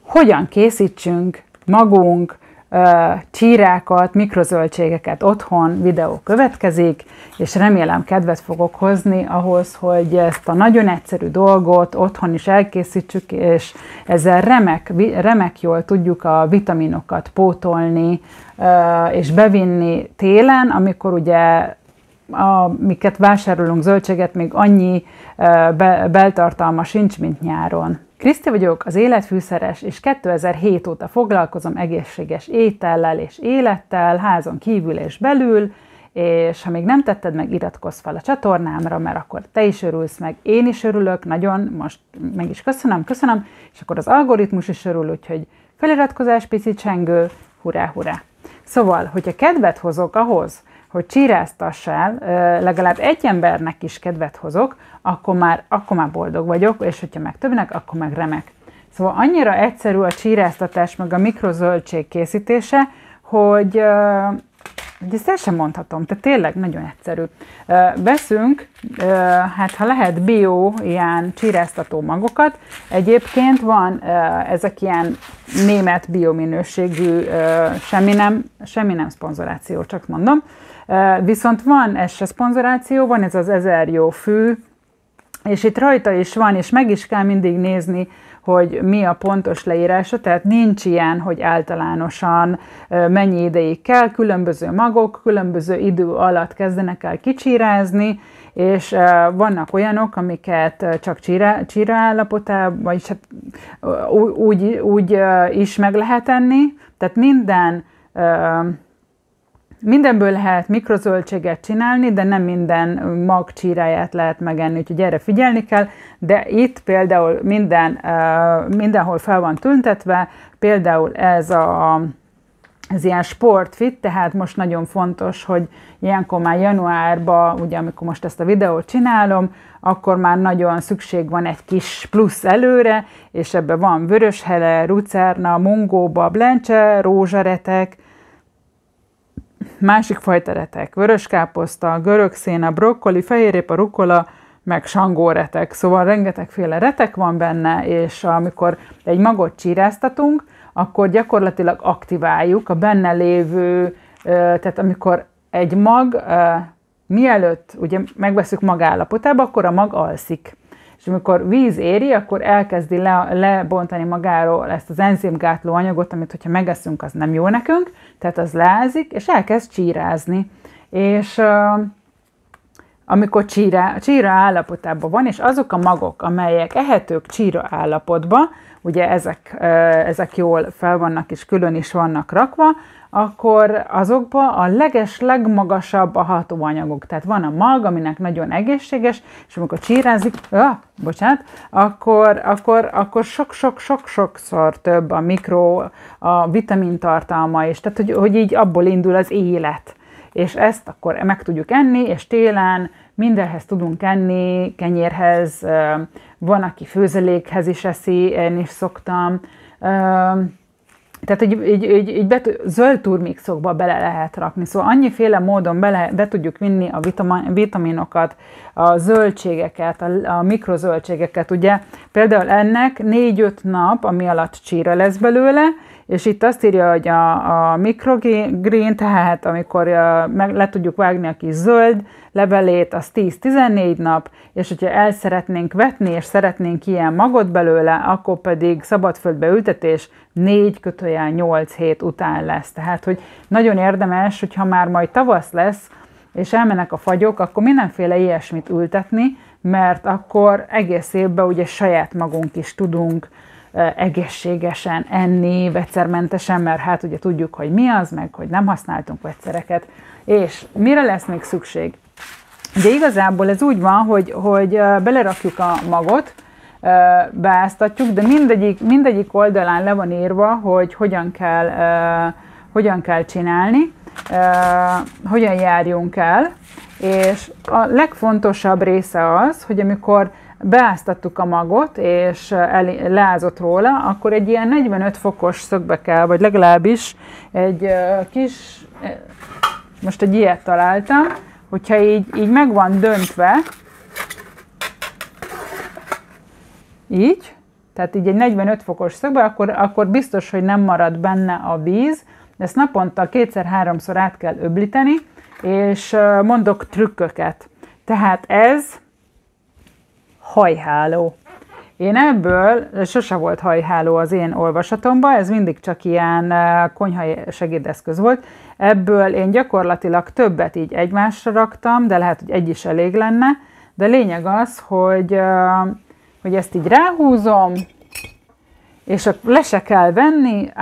hogyan készítsünk magunk csírákat, mikrozöldségeket otthon, videó következik, és remélem kedvet fogok hozni ahhoz, hogy ezt a nagyon egyszerű dolgot otthon is elkészítsük, és ezzel remek jól tudjuk a vitaminokat pótolni, és bevinni télen, amikor ugye amiket vásárolunk zöldséget, még annyi beltartalma sincs, mint nyáron. Kriszti vagyok, az életfűszeres, és 2007 óta foglalkozom egészséges étellel és élettel, házon kívül és belül, és ha még nem tetted meg, iratkozz fel a csatornámra, mert akkor te is örülsz meg, én is örülök, nagyon, most meg is köszönöm, és akkor az algoritmus is örül, úgyhogy feliratkozás, pici csengő, hurrá, hurrá! Szóval, hogyha kedvet hozok ahhoz, hogy csíráztassál, legalább egy embernek is kedvet hozok, akkor már boldog vagyok, és hogyha meg többnek, akkor meg remek. Szóval annyira egyszerű a csíráztatás, meg a mikrozöldség készítése, hogy ezt el sem mondhatom, tehát tényleg nagyon egyszerű. Veszünk, hát ha lehet bio ilyen csíráztató magokat, egyébként van ezek ilyen német biominőségű, semmi nem szponzoráció, csak mondom. Viszont van ez se szponzoráció, van ez az 1000 jó fű, és itt rajta is van, és meg is kell mindig nézni, hogy mi a pontos leírása, tehát nincs ilyen, hogy általánosan mennyi ideig kell, különböző magok, különböző idő alatt kezdenek el kicsírázni, és vannak olyanok, amiket csak csíra állapotában, vagyis hát úgy is meg lehet enni, tehát mindenből lehet mikrozöldséget csinálni, de nem minden mag csíráját lehet megenni, úgyhogy erre figyelni kell, de itt például mindenhol fel van tüntetve, például ez ilyen sportfit, tehát most nagyon fontos, hogy ilyenkor már januárban, ugye amikor most ezt a videót csinálom, akkor már nagyon szükség van egy kis plusz előre, és ebben van vöröshele, lucerna, mungóba, blencse, rózsaretek, másik fajta retek, vöröskáposzta, görögszéna, brokkoli, fehérrépa, rukola, meg sangóretek. Szóval rengetegféle retek van benne, és amikor egy magot csíráztatunk, akkor gyakorlatilag aktiváljuk a benne lévő, tehát amikor egy mag, mielőtt ugye megveszünk magállapotába, akkor a mag alszik. És amikor víz éri, akkor elkezdi lebontani magáról ezt az enzimgátló anyagot, amit hogyha megeszünk, az nem jó nekünk, tehát az leázik, és elkezd csírázni. És amikor csíra állapotában van, és azok a magok, amelyek ehetők csíra állapotban, ugye ezek jól fel vannak és külön is vannak rakva, akkor azokban a legmagasabb a hatóanyagok. Tehát van a mag, aminek nagyon egészséges, és amikor csírázik, akkor sok-sokszor több a vitamintartalma, és tehát hogy így abból indul az élet. És ezt akkor meg tudjuk enni, és télen mindenhez tudunk enni, kenyérhez, van, aki főzelékhez is eszi, én is szoktam. Tehát zöld turmixokba bele lehet rakni, szóval annyiféle módon be tudjuk vinni a vitaminokat, a zöldségeket, a mikrozöldségeket, ugye például ennek 4-5 nap, ami alatt csíra lesz belőle, és itt azt írja, hogy a microgreen, tehát amikor le tudjuk vágni a kis zöld levelét, az 10-14 nap, és hogyha el szeretnénk vetni, és szeretnénk ilyen magot belőle, akkor pedig szabadföldbe ültetés 4-8 hét után lesz. Tehát, hogy nagyon érdemes, hogyha már majd tavasz lesz, és elmennek a fagyok, akkor mindenféle ilyesmit ültetni, mert akkor egész évben ugye saját magunk is tudunk egészségesen enni, vegyszermentesen, mert hát ugye tudjuk, hogy mi az, meg hogy nem használtunk vegyszereket. És mire lesz még szükség? De igazából ez úgy van, hogy belerakjuk a magot, beáztatjuk, de mindegyik oldalán le van írva, hogy hogyan kell csinálni, hogyan járjunk el, és a legfontosabb része az, hogy amikor beáztattuk a magot, és leázott róla, akkor egy ilyen 45 fokos szögbe kell, vagy legalábbis egy kis, most egy ilyet találtam, hogyha így meg van döntve, így, tehát így egy 45 fokos szögbe, akkor biztos, hogy nem marad benne a víz. Ezt naponta 2-3-szor át kell öblíteni, és mondok trükköket. Tehát ez hajháló. Én ebből, sose volt hajháló az én olvasatomban, ez mindig csak ilyen konyhai segédeszköz volt. Ebből én gyakorlatilag többet így egymásra raktam, de lehet, hogy egy is elég lenne. De lényeg az, hogy ezt így ráhúzom, és le se kell venni,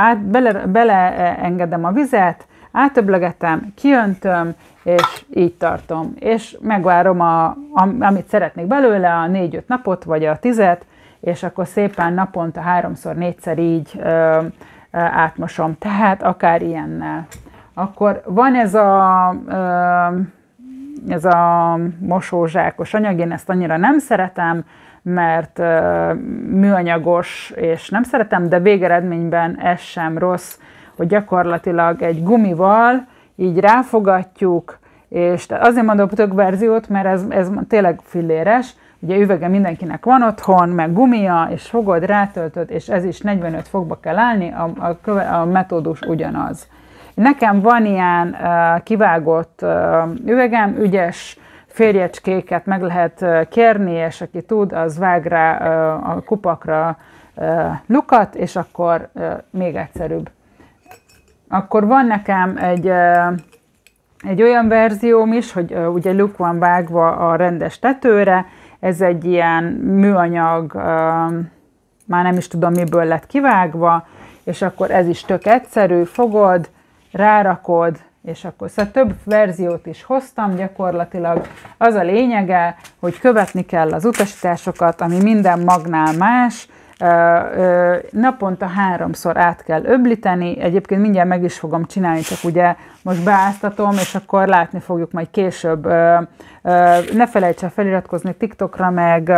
beleengedem a vizet, átöblegetem, kiöntöm, és így tartom. És megvárom, amit szeretnék belőle, a 4-5 napot, vagy a 10-et, és akkor szépen naponta 3-4-szer így átmosom. Tehát akár ilyennel. Akkor van ez a mosózsákos anyag, én ezt annyira nem szeretem, mert műanyagos, és nem szeretem, de végeredményben ez sem rossz, hogy gyakorlatilag egy gumival így ráfogatjuk, és azért mondom tök verziót, mert ez tényleg filléres, ugye üvege mindenkinek van otthon, meg gumia, és fogod, rátöltöd, és ez is 45 fokba kell állni, a metódus ugyanaz. Nekem van ilyen kivágott üvegem, ügyes férjecskéket meg lehet kérni, és aki tud, az vág rá a kupakra lukat, és akkor még egyszerűbb. Akkor van nekem egy olyan verzióm is, hogy ugye luk van vágva a rendes tetőre, ez egy ilyen műanyag, már nem is tudom miből lett kivágva, és akkor ez is tök egyszerű, fogod, rárakod, és akkor szóval több verziót is hoztam gyakorlatilag. Az a lényege, hogy követni kell az utasításokat, ami minden magnál más, naponta 3-szor át kell öblíteni, egyébként mindjárt meg is fogom csinálni, csak ugye most beáztatom, és akkor látni fogjuk majd később. Ne felejts el feliratkozni TikTokra, meg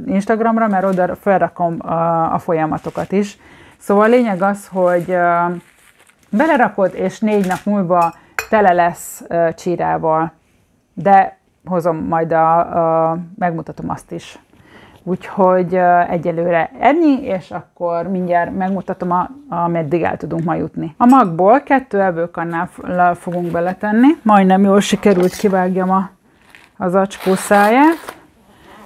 Instagramra, mert oda felrakom a folyamatokat is. Szóval a lényeg az, hogy belerakod, és 4 nap múlva tele lesz csírával, de hozom majd megmutatom azt is. Úgyhogy egyelőre ennyi, és akkor mindjárt megmutatom, ameddig el tudunk ma jutni. A magból 2 evőkannállal fogunk beletenni. Majdnem jól sikerült kivágjam az acskó száját.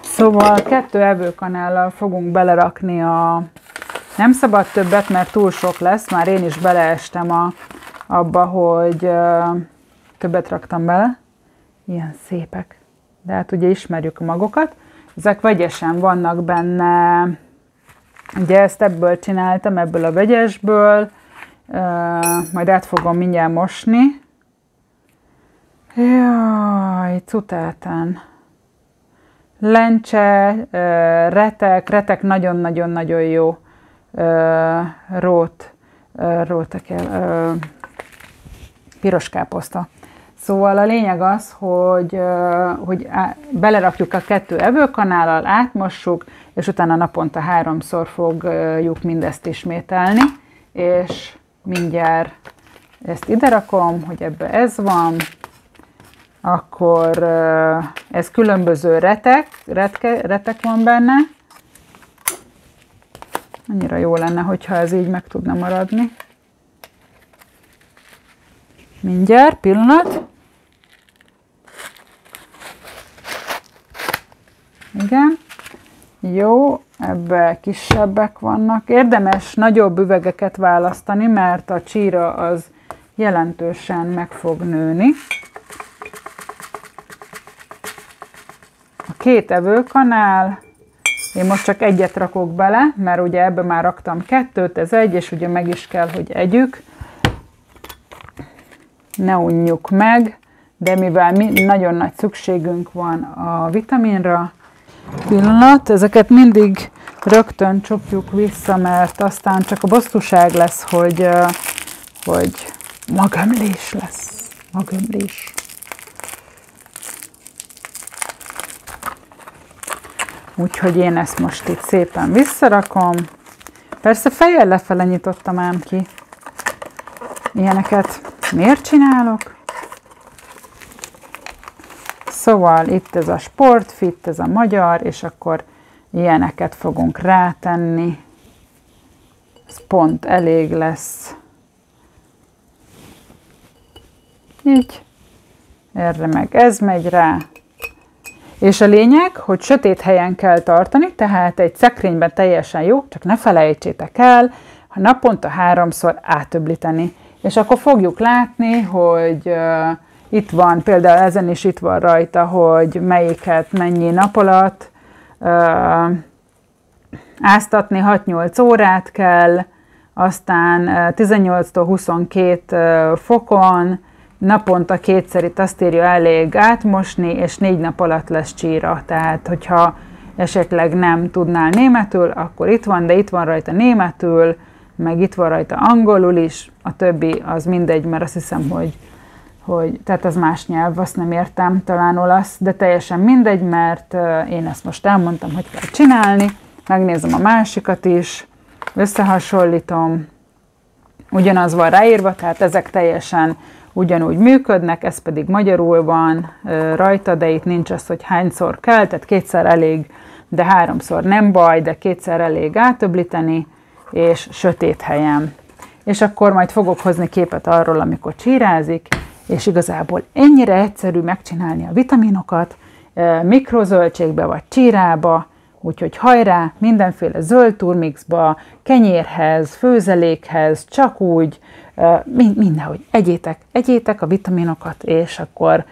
Szóval 2 evőkanállal fogunk belerakni nem szabad többet, mert túl sok lesz. Már én is beleestem abba, hogy többet raktam bele. Ilyen szépek. De hát ugye ismerjük a magokat. Ezek vegyesen vannak benne. Ugye ezt ebből csináltam, ebből a vegyesből. Majd át fogom mindjárt mosni. Jaj, cutáltán. Lencse, retek nagyon-nagyon-nagyon jó. Piros káposzta. Szóval a lényeg az, hogy belerakjuk a 2 evőkanállal, átmossuk, és utána naponta 3-szor fogjuk mindezt ismételni, és mindjárt ezt ide rakom, hogy ebbe ez van, akkor ez különböző retek van benne. Annyira jó lenne, hogyha ez így meg tudna maradni. Mindjárt, pillanat. Igen. Jó, ebbe kisebbek vannak. Érdemes nagyobb üvegeket választani, mert a csíra az jelentősen meg fog nőni. A 2 evőkanál, én most csak egyet rakok bele, mert ugye ebbe már raktam 2, ez egy, és ugye meg is kell, hogy együk. Ne unjuk meg, de mivel nagyon nagy szükségünk van a vitaminra, pillanat, ezeket mindig rögtön csukjuk vissza, mert aztán csak a bosszúság lesz, hogy magömlés lesz. Magömlés. Úgyhogy én ezt most itt szépen visszarakom. Persze fejjel lefele nyitottam ám ki. Ilyeneket miért csinálok? Szóval itt ez a Sportfit, ez a magyar, és akkor ilyeneket fogunk rátenni. Ez pont elég lesz. Így. Erre meg ez megy rá. És a lényeg, hogy sötét helyen kell tartani, tehát egy szekrényben teljesen jó, csak ne felejtsétek el, ha naponta 3-szor átöblíteni. És akkor fogjuk látni, hogy itt van, például ezen is itt van rajta, hogy melyiket mennyi nap alatt áztatni, 6-8 órát kell, aztán 18-tól 22 fokon, naponta 2-szer, itt azt írja, elég átmosni, és 4 nap alatt lesz csíra. Tehát, hogyha esetleg nem tudnál németül, akkor itt van, de itt van rajta németül, meg itt van rajta angolul is, a többi az mindegy, mert azt hiszem, hogy tehát az más nyelv, azt nem értem, talán olasz, de teljesen mindegy, mert én ezt most elmondtam, hogy kell csinálni, megnézem a másikat is, összehasonlítom, ugyanaz van ráírva, tehát ezek teljesen ugyanúgy működnek, ez pedig magyarul van rajta, de itt nincs az, hogy hányszor kell, tehát 2-szer elég, de 3-szor nem baj, de 2-szer elég átöblíteni, és sötét helyen. És akkor majd fogok hozni képet arról, amikor csírázik, és igazából ennyire egyszerű megcsinálni a vitaminokat, mikrozöldségbe vagy csírába, úgyhogy hajrá, mindenféle zöld turmixba, kenyérhez, főzelékhez, csak úgy, mindenhogy egyétek a vitaminokat, és akkor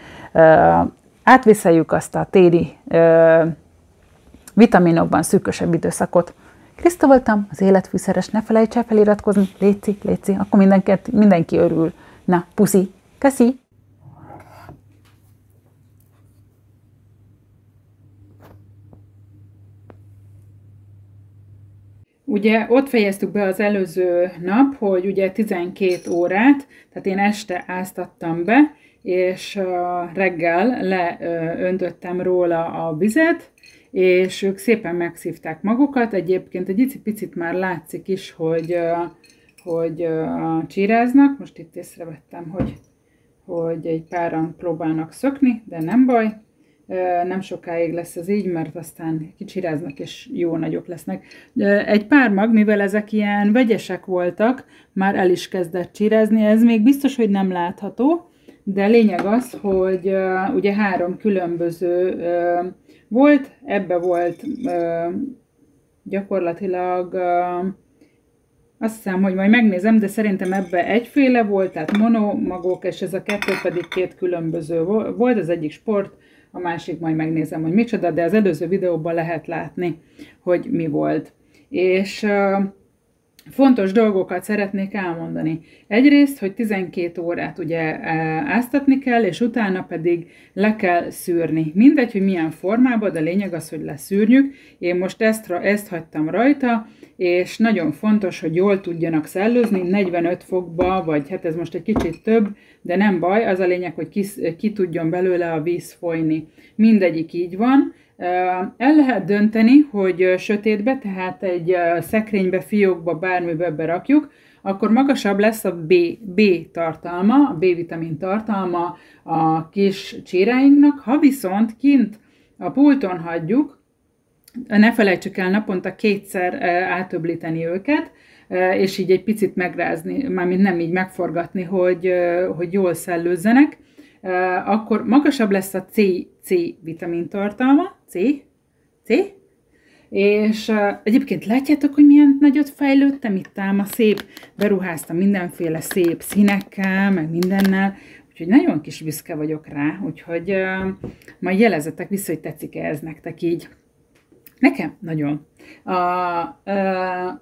átviszeljük azt a téli vitaminokban szűkösebb időszakot. Kriszta voltam, az életfűszeres, ne felejts el feliratkozni, léci, akkor mindenki örül. Na, puszi, köszi! Ugye ott fejeztük be az előző nap, hogy ugye 12 órát, tehát én este áztattam be, és reggel leöntöttem róla a vizet, és ők szépen megszívták magukat. Egyébként egy icipicit már látszik is, hogy csíráznak. Most itt észrevettem, hogy egy páran próbálnak szökni, de nem baj. Nem sokáig lesz ez így, mert aztán kicsiráznak és jó nagyok lesznek. Egy pár mag, mivel ezek ilyen vegyesek voltak, már el is kezdett csirázni. Ez még biztos, hogy nem látható, de lényeg az, hogy ugye 3 különböző volt, ebbe volt gyakorlatilag, azt hiszem, hogy majd megnézem, de szerintem ebbe egyféle volt, tehát monomagok, és ez a 2 pedig 2 különböző volt, az egyik sport, a másik majd megnézem, hogy micsoda, de az előző videóban lehet látni, hogy mi volt. És fontos dolgokat szeretnék elmondani. Egyrészt, hogy 12 órát ugye áztatni kell, és utána pedig le kell szűrni. Mindegy, hogy milyen formában, de lényeg az, hogy leszűrjük. Én most ezt hagytam rajta, és nagyon fontos, hogy jól tudjanak szellőzni, 45 fokba, vagy hát ez most egy kicsit több, de nem baj, az a lényeg, hogy ki tudjon belőle a víz folyni. Mindegyik így van. El lehet dönteni, hogy sötétbe, tehát egy szekrénybe, fiókba, bármibe berakjuk, akkor magasabb lesz a B tartalma, a B-vitamin tartalma a kis csíráinknak. Ha viszont kint a pulton hagyjuk, ne felejtsük el naponta 2-szer átöblíteni őket, és így egy picit megrázni, mármint nem így megforgatni, hogy jól szellőzzenek, akkor magasabb lesz a C vitamin tartalma, C, és egyébként látjátok, hogy milyen nagyot fejlődtem, itt ám a szép, beruháztam mindenféle szép színekkel, meg mindennel, úgyhogy nagyon kis büszke vagyok rá, úgyhogy majd jelezzetek vissza, hogy tetszik-e ez nektek így. Nekem nagyon.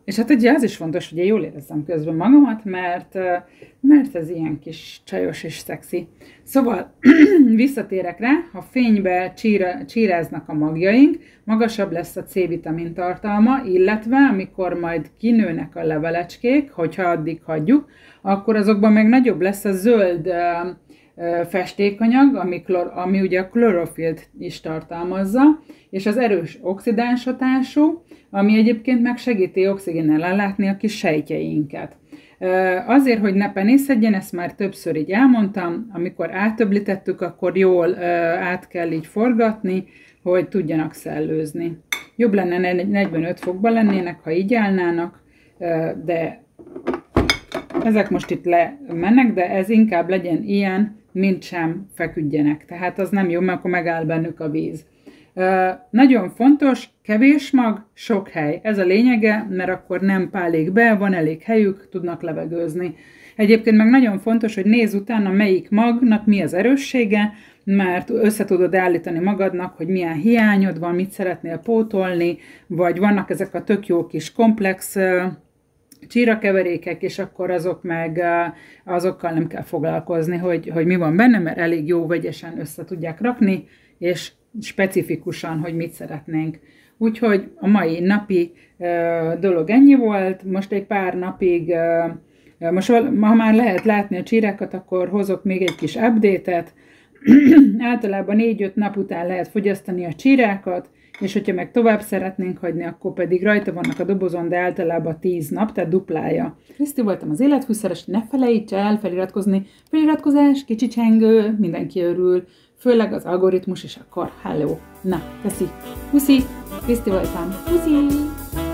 És hát ugye az is fontos, hogy én jól érezzem közben magamat, mert ez ilyen kis csajos és szexi. Szóval visszatérek rá, ha fénybe csíráznak a magjaink, magasabb lesz a C-vitamin tartalma, illetve amikor majd kinőnek a levelecskék, hogyha addig hagyjuk, akkor azokban meg nagyobb lesz a zöld festékanyag, ami ugye a klorofilt is tartalmazza, és az erős oxidáns hatású, ami egyébként meg segíti oxigénnel ellátni a kis sejtjeinket. Azért, hogy ne penészedjen, ezt már többször így elmondtam, amikor átöblítettük, akkor jól át kell így forgatni, hogy tudjanak szellőzni. Jobb lenne 45 fokban lennének, ha így állnának, de ezek most itt lemennek, de ez inkább legyen ilyen, mint sem feküdjenek. Tehát az nem jó, mert akkor megáll bennük a víz. Nagyon fontos, kevés mag, sok hely. Ez a lényege, mert akkor nem pálik be, van elég helyük, tudnak levegőzni. Egyébként meg nagyon fontos, hogy nézz utána, melyik magnak mi az erőssége, mert össze tudod állítani magadnak, hogy milyen hiányod van, mit szeretnél pótolni, vagy vannak ezek a tök jó kis komplex csírakeverékek, és akkor azokkal nem kell foglalkozni, hogy mi van benne, mert elég jó vegyesen össze tudják rakni, és specifikusan, hogy mit szeretnénk. Úgyhogy a mai napi dolog ennyi volt, most egy pár napig, most ha már lehet látni a csírákat, akkor hozok még egy kis update-et. Általában 4-5 nap után lehet fogyasztani a csírákat, és hogyha meg tovább szeretnénk hagyni, akkor pedig rajta vannak a dobozon, de általában 10 nap, tehát duplája. Kriszti voltam, az életfűszeres, ne felejts el feliratkozni. Feliratkozás, kicsi csengő, mindenki örül, főleg az algoritmus, és akkor hello. Na, köszi. Puszi, Kriszti voltam. Puszi.